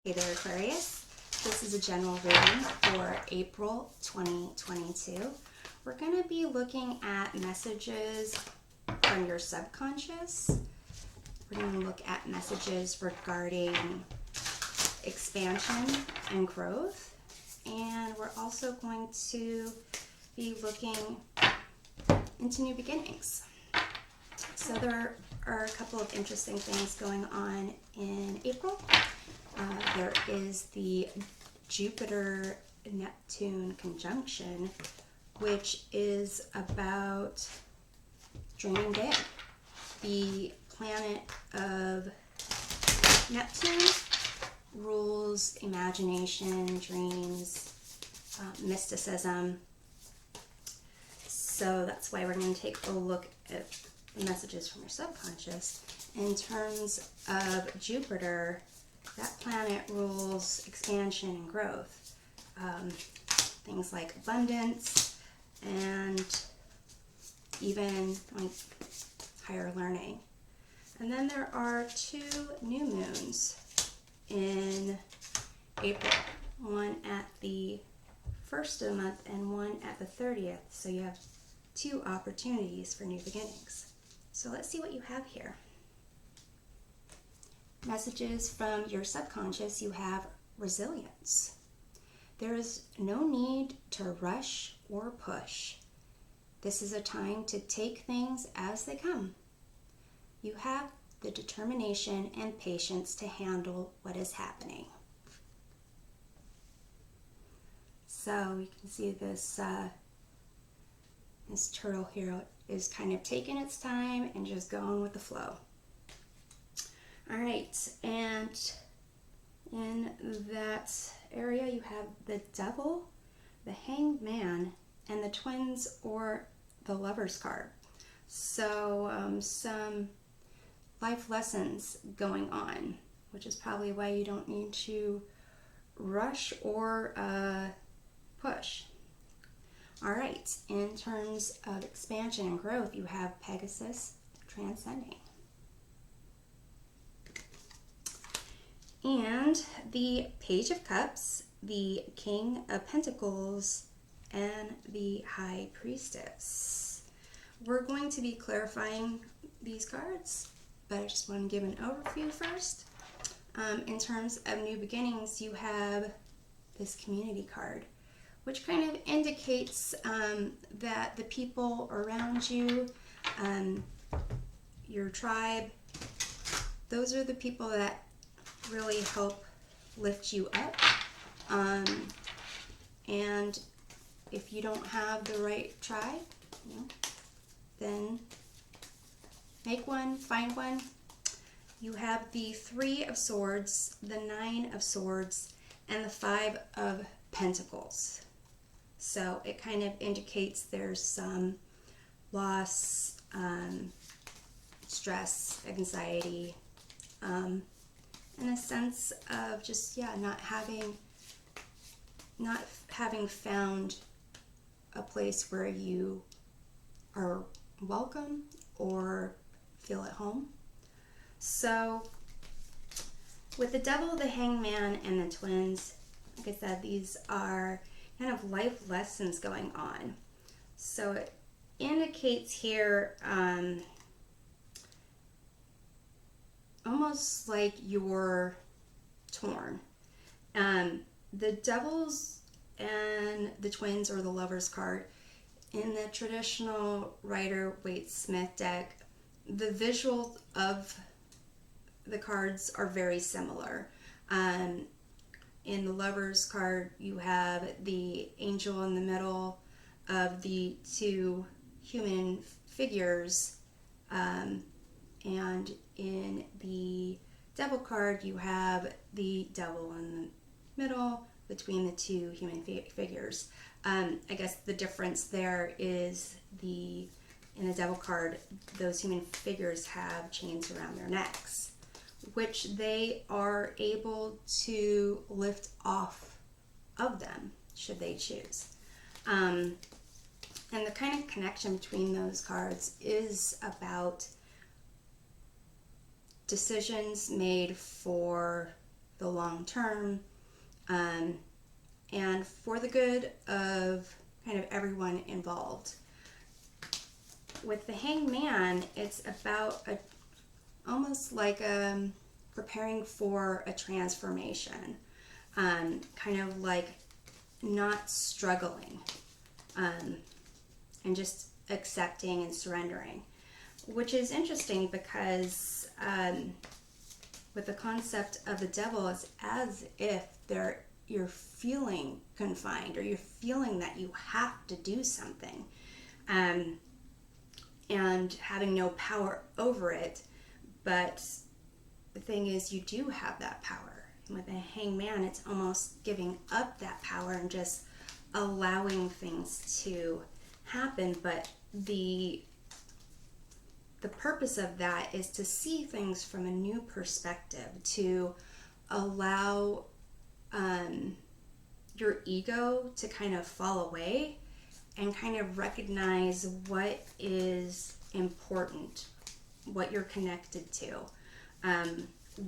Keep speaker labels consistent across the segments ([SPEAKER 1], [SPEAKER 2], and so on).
[SPEAKER 1] Hey there, Aquarius. This is a general reading for April 2022. We're going to be looking at messages from your subconscious. We're going to look at messages regarding expansion and growth. And we're also going to be looking into new beginnings. So there are a couple of interesting things going on in April. There is the Jupiter-Neptune conjunction, which is about dreaming big. The planet of Neptune rules imagination, dreams, mysticism. So that's why we're going to take a look at the messages from your subconscious. In terms of Jupiter, that planet rules expansion and growth, things like abundance and even like higher learning. And then there are two new moons in April, one at the first of the month and one at the 30th. So you have two opportunities for new beginnings. So let's see what you have here. Messages from your subconscious, you have resilience. There is no need to rush or push. This is a time to take things as they come. You have the determination and patience to handle what is happening. So you can see this this turtle here is kind of taking its time and just going with the flow. All right, and in that area you have the Devil, the Hanged Man, and the Twins or the Lovers card. So some life lessons going on, which is probably why you don't need to rush or push. All right, in terms of expansion and growth, you have Pegasus transcending. And the Page of Cups, the King of Pentacles, and the High Priestess. We're going to be clarifying these cards, but I just want to give an overview first. In terms of new beginnings, you have this Community card, which kind of indicates that the people around you, your tribe, those are the people that really help lift you up, and if you don't have the right tribe, then make one, find one. You have the Three of Swords, the Nine of Swords, and the Five of Pentacles. So it kind of indicates there's some loss, stress, anxiety, and a sense of just not having found a place where you are welcome or feel at home. So with the Devil, the Hanged Man, and the Twins, like I said, these are kind of life lessons going on. So it indicates here almost like you're torn. The Devils and the Twins or the Lovers card, in the traditional Rider-Waite-Smith deck, the visual of the cards are very similar. In the Lovers card, you have the angel in the middle of the two human figures, and in the Devil card, you have the devil in the middle between the two human figures. I guess the difference there is in the Devil card, those human figures have chains around their necks, which they are able to lift off of them should they choose. And the kind of connection between those cards is about decisions made for the long term, and for the good of kind of everyone involved. With the Hanged Man, it's about almost like preparing for a transformation, kind of like not struggling, and just accepting and surrendering, which is interesting because with the concept of the devil, it's as if you're feeling confined, or you're feeling that you have to do something, and having no power over it. But the thing is, you do have that power. And with a Hanged Man, it's almost giving up that power and just allowing things to happen. But the purpose of that is to see things from a new perspective, to allow your ego to kind of fall away and kind of recognize what is important, what you're connected to,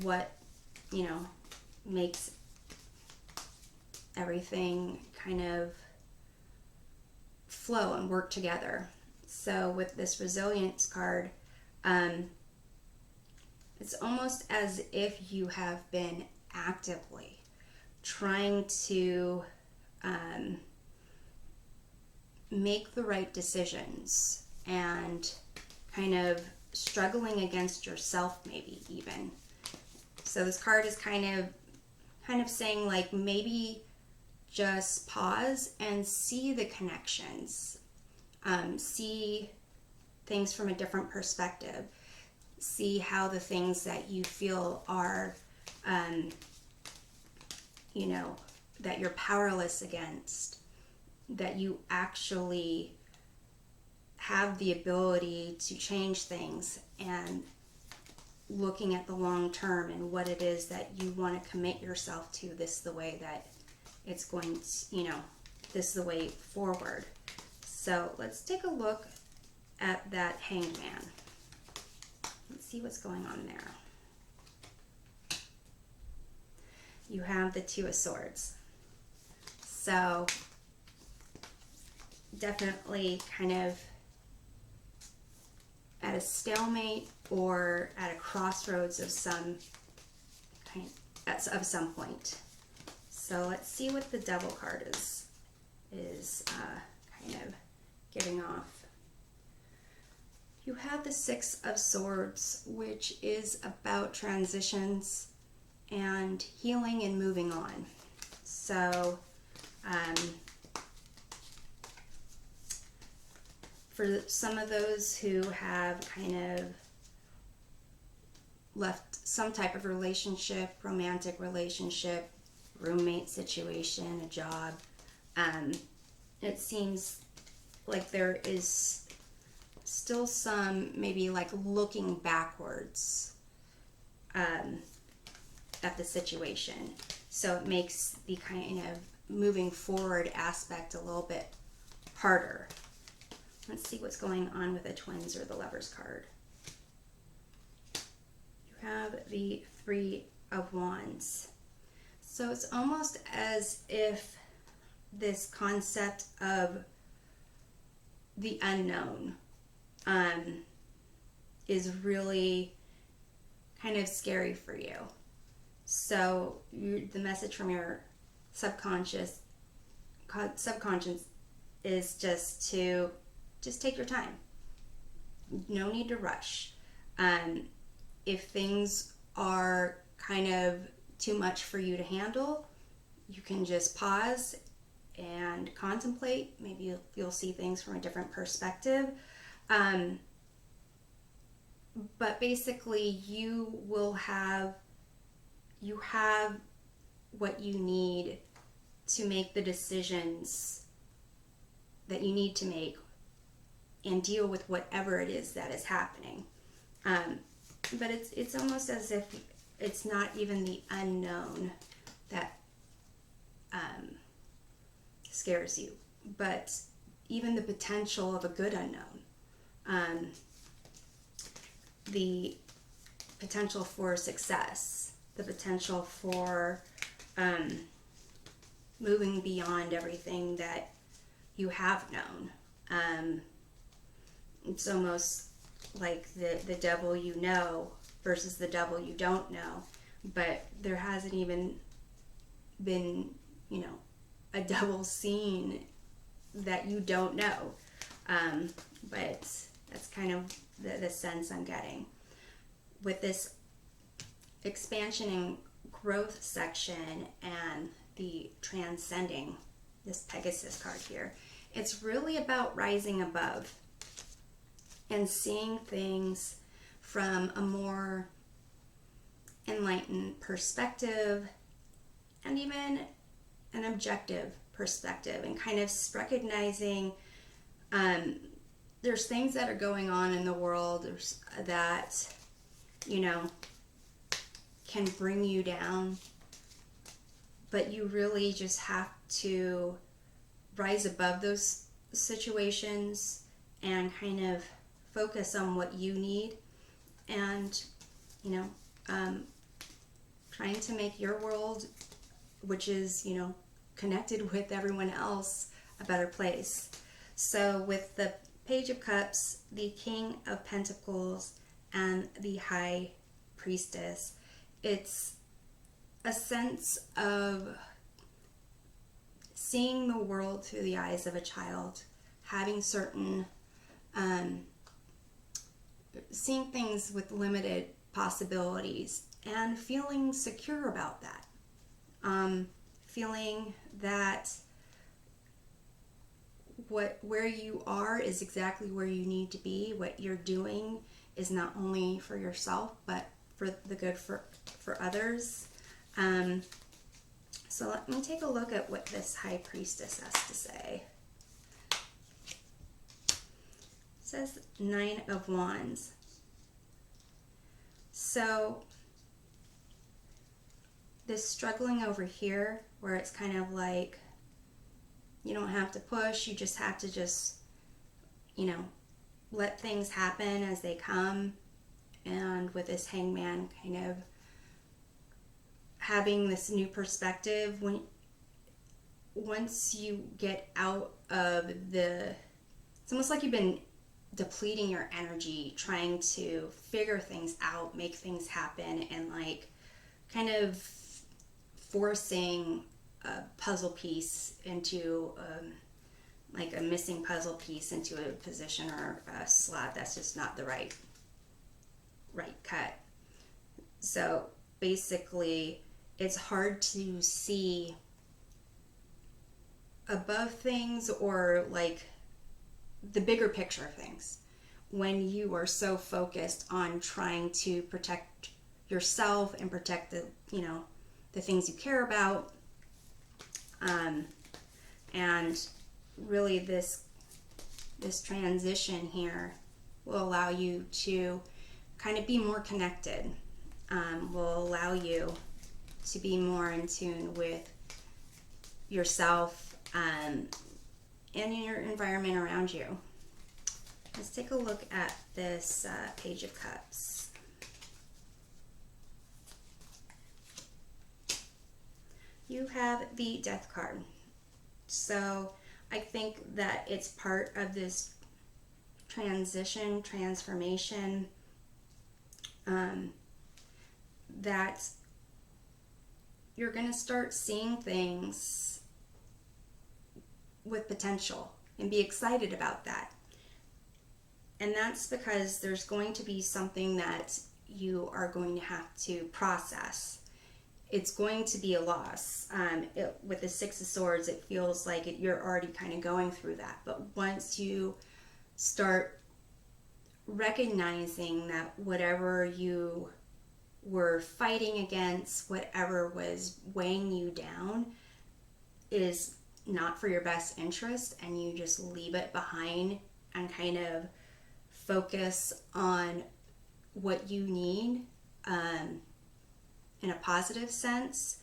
[SPEAKER 1] what, makes everything kind of flow and work together. So with this resilience card, it's almost as if you have been actively trying to make the right decisions, and kind of struggling against yourself, maybe even. So this card is kind of saying, like, maybe just pause and see the connections, see things from a different perspective, see how the things that you feel are that you're powerless against, that you actually have the ability to change things, and looking at the long term and what it is that you want to commit yourself to. This is the way that it's going to, this is the way forward. So let's take a look at that Hanged Man. Let's see what's going on there. You have the Two of Swords. So definitely kind of at a stalemate, or at a crossroads of some point. So let's see what the Devil card is kind of giving off. You have the Six of Swords, which is about transitions and healing and moving on. So for some of those who have kind of left some type of relationship, romantic relationship, roommate situation, a job, it seems like there is still some maybe like looking backwards at the situation. So it makes the kind of moving forward aspect a little bit harder. Let's see what's going on with the Twins or the Lovers card. You have the Three of Wands. So it's almost as if this concept of the unknown is really kind of scary for you. So the message from your subconscious is just to take your time. No need to rush. If things are kind of too much for you to handle, you can just pause and contemplate. Maybe you'll see things from a different perspective. But basically you have what you need to make the decisions that you need to make and deal with whatever it is that is happening. But it's almost as if it's not even the unknown that scares you, but even the potential of a good unknown, the potential for success, the potential for moving beyond everything that you have known. It's almost like the devil you know versus the devil you don't know, but there hasn't even been, you know, a devil seen that you don't know. But that's kind of the sense I'm getting. With this expansion and growth section and the transcending, this Pegasus card here, it's really about rising above and seeing things from a more enlightened perspective and even an objective perspective, and kind of recognizing there's things that are going on in the world that, you know, can bring you down, but you really just have to rise above those situations and kind of focus on what you need, and, you know, trying to make your world, which is, you know, connected with everyone else, a better place. So with the Page of Cups, the King of Pentacles, and the High Priestess, it's a sense of seeing the world through the eyes of a child, having certain, seeing things with limited possibilities, and feeling secure about that. Feeling that where you are is exactly where you need to be. What you're doing is not only for yourself, but for the good for others. So let me take a look at what this High Priestess has to say. It says 9 of Wands. So this struggling over here, where it's kind of like you don't have to push, you just have to you know, let things happen as they come. And with this Hangman, kind of having this new perspective, once you get out of it's almost like you've been depleting your energy trying to figure things out, make things happen, and like kind of forcing a puzzle piece into like a missing puzzle piece into a position or a slot that's just not the right cut. So basically it's hard to see above things, or like the bigger picture of things, when you are so focused on trying to protect yourself and protect the, you know, the things you care about. And really this transition here will allow you to kind of be more connected, will allow you to be more in tune with yourself and your environment around you. Let's take a look at this Page of Cups. You have the Death card. So I think that it's part of this transformation, that you're going to start seeing things with potential and be excited about that. And that's because there's going to be something that you are going to have to process. It's going to be a loss. With the Six of Swords, it feels like you're already kind of going through that. But once you start recognizing that whatever you were fighting against, whatever was weighing you down, is not for your best interest, and you just leave it behind and kind of focus on what you need, in a positive sense,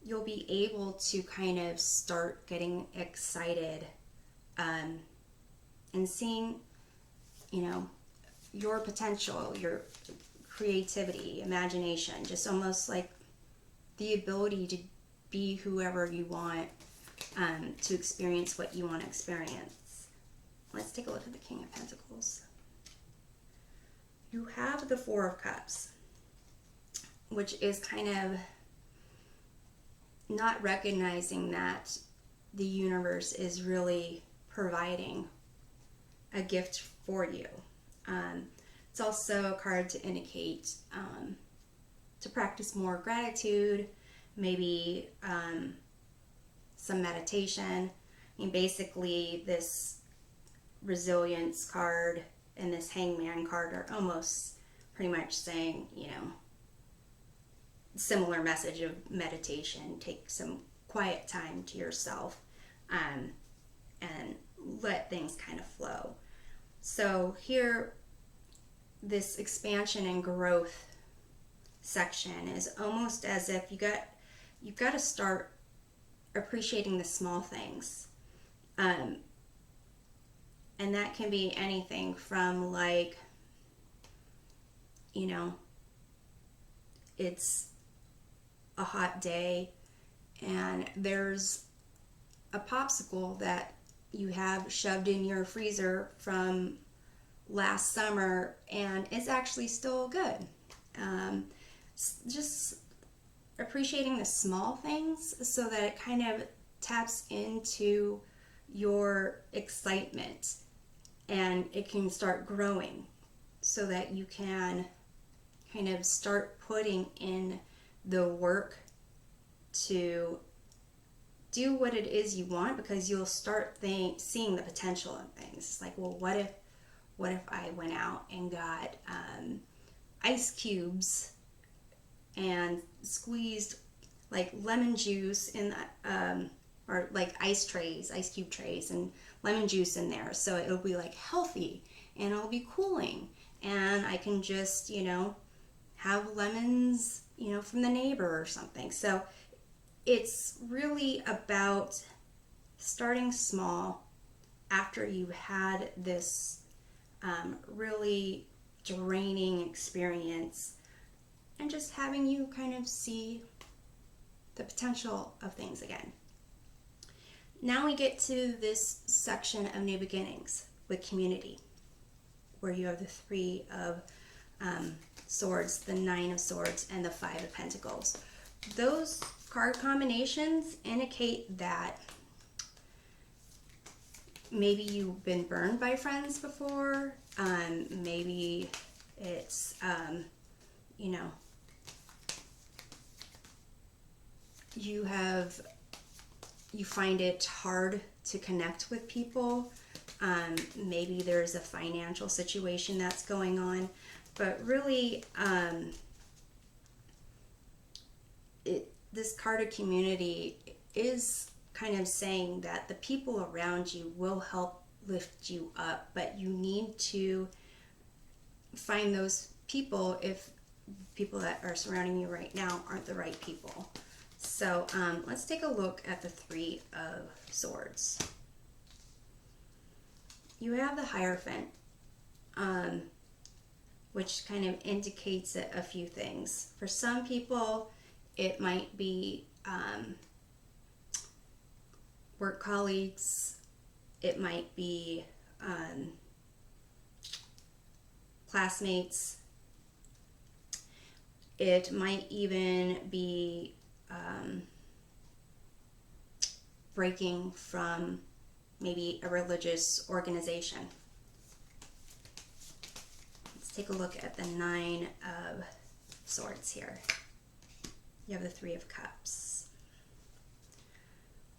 [SPEAKER 1] you'll be able to kind of start getting excited, and seeing, you know, your potential, your creativity, imagination, just almost like the ability to be whoever you want, to experience what you want to experience. Let's take a look at the King of Pentacles. You have the Four of Cups, which is kind of not recognizing that the universe is really providing a gift for you. It's also a card to indicate to practice more gratitude, maybe some meditation. I mean, basically this resilience card and this Hangman card are almost pretty much saying, you know, similar message of meditation. Take some quiet time to yourself, and let things kind of flow. So here, this expansion and growth section is almost as if you've got to start appreciating the small things, and that can be anything from, like, you know, it's a hot day and there's a popsicle that you have shoved in your freezer from last summer and it's actually still good. Just appreciating the small things so that it kind of taps into your excitement and it can start growing, so that you can kind of start putting in the work to do what it is you want, because you'll start seeing the potential in things. It's like, well, what if I went out and got ice cubes and squeezed like lemon juice in or like ice cube trays, and lemon juice in there, so it'll be like healthy and it'll be cooling, and I can just, you know, have lemons, you know, from the neighbor or something. So it's really about starting small after you've had this really draining experience, and just having you kind of see the potential of things again. Now we get to this section of new beginnings with community, where you have the Three of Swords, the Nine of Swords, and the Five of Pentacles. Those card combinations indicate that maybe you've been burned by friends before. Maybe it's, you know, you find it hard to connect with people. Maybe there's a financial situation that's going on, but really, this card of community is kind of saying that the people around you will help lift you up, but you need to find those people if people that are surrounding you right now aren't the right people. So let's take a look at the Three of Swords. You have the Hierophant, which kind of indicates a few things. For some people, it might be work colleagues, it might be classmates, it might even be breaking from maybe a religious organization. Let's take a look at the Nine of Swords here. You have the Three of Cups.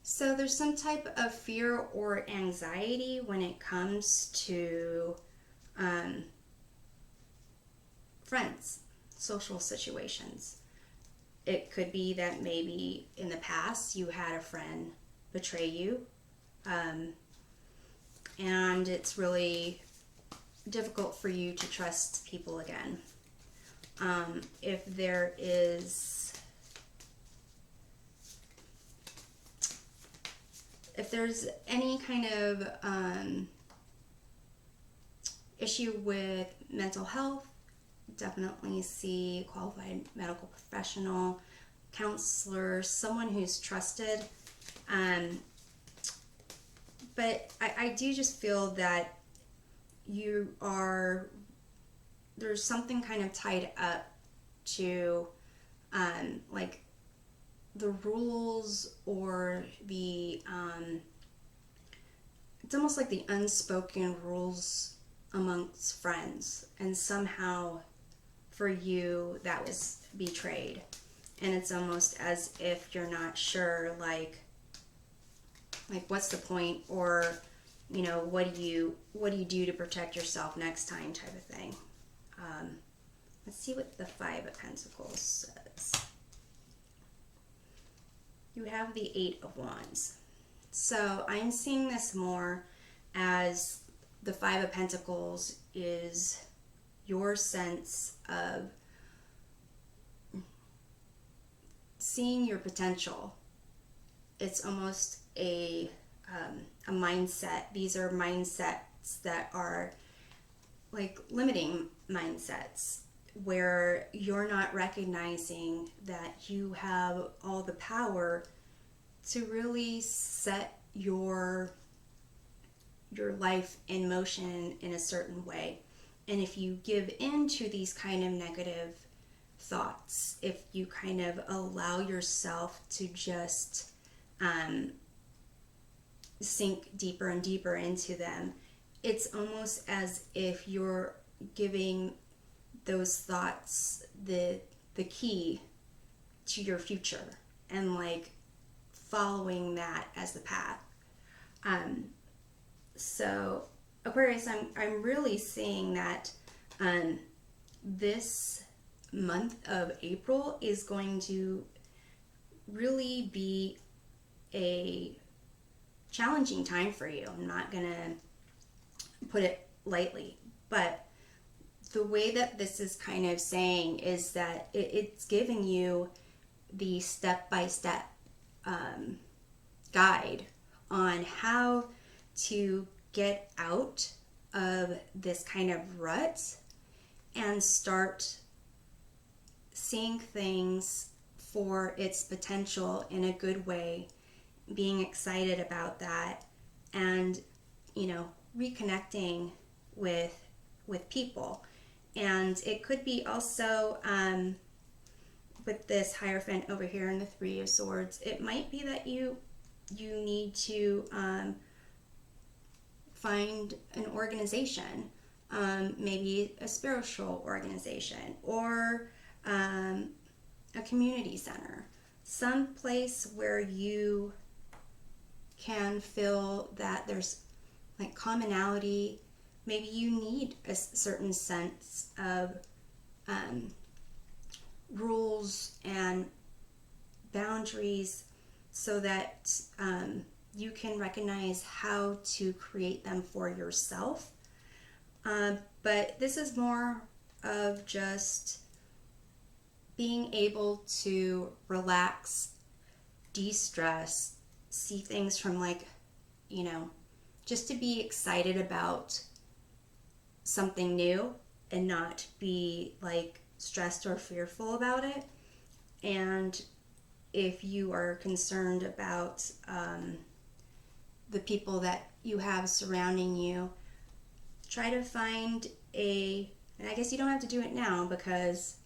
[SPEAKER 1] So there's some type of fear or anxiety when it comes to friends, social situations. It could be that maybe in the past you had a friend betray you, and it's really difficult for you to trust people again. If there's any kind of issue with mental health, definitely see qualified medical professional, counselor, someone who's trusted. But I do just feel that there's something kind of tied up to like the rules or the it's almost like the unspoken rules amongst friends, and somehow for you that was betrayed, and it's almost as if you're not sure, like what's the point, or what do you do to protect yourself next time, type of thing. Let's see what the Five of Pentacles says. You have the Eight of Wands. So I'm seeing this more as the Five of Pentacles is your sense of seeing your potential. It's almost a mindset. These are mindsets that are like limiting mindsets, where you're not recognizing that you have all the power to really set your life in motion in a certain way. And if you give in to these kind of negative thoughts, if you kind of allow yourself to just sink deeper and deeper into them, it's almost as if you're giving those thoughts the key to your future, and like following that as the path. So Aquarius, I'm really seeing that this month of April is going to really be a challenging time for you. I'm not gonna put it lightly, but the way that this is kind of saying is that it's giving you the step-by-step guide on how to get out of this kind of rut and start seeing things for its potential in a good way, being excited about that, and reconnecting with people. And it could be also with this Hierophant over here in the Three of Swords, it might be that you need to find an organization, maybe a spiritual organization, or a community center, some place where you can feel that there's like commonality. Maybe you need a certain sense of rules and boundaries so that you can recognize how to create them for yourself. But this is more of just being able to relax, de-stress, see things from just to be excited about something new and not be like stressed or fearful about it. And if you are concerned about the people that you have surrounding you, try to find and I guess you don't have to do it now because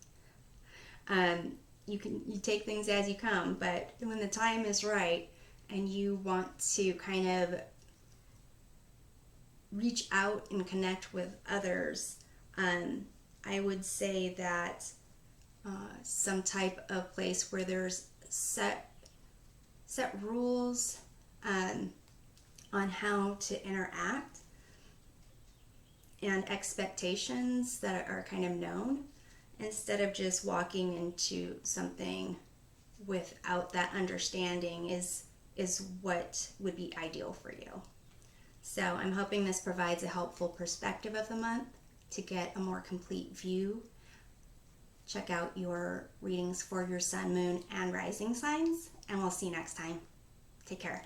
[SPEAKER 1] you take things as you come, but when the time is right and you want to kind of reach out and connect with others, I would say that some type of place where there's set rules on how to interact and expectations that are kind of known, instead of just walking into something without that understanding is what would be ideal for you. So I'm hoping this provides a helpful perspective of the month to get a more complete view. Check out your readings for your sun, moon, and rising signs, and we'll see you next time. Take care.